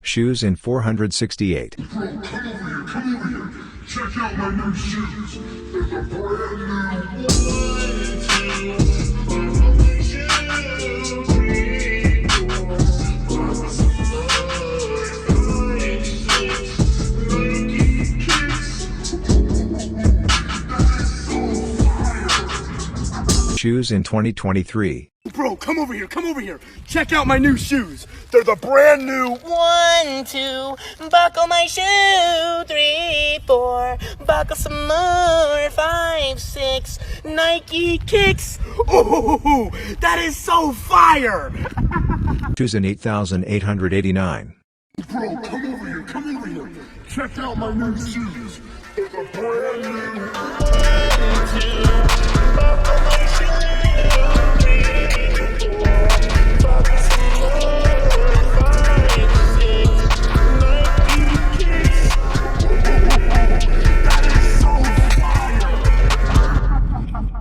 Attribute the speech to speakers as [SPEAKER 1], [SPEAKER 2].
[SPEAKER 1] Shoes in 468.
[SPEAKER 2] Bro, come over here, come over here. Check out my new shoes. They're the brand
[SPEAKER 1] Shoes in 2023.
[SPEAKER 3] Bro, come over here, come over here. Check out my new shoes. They're the brand new
[SPEAKER 4] 1, 2, buckle my shoe. 3, 4, buckle some more. 5, 6, Nike kicks.
[SPEAKER 3] Oh, that is so fire.
[SPEAKER 1] Shoes in 8,889.
[SPEAKER 2] Bro, come over here, come over here. Check out my new shoes. They're the brand new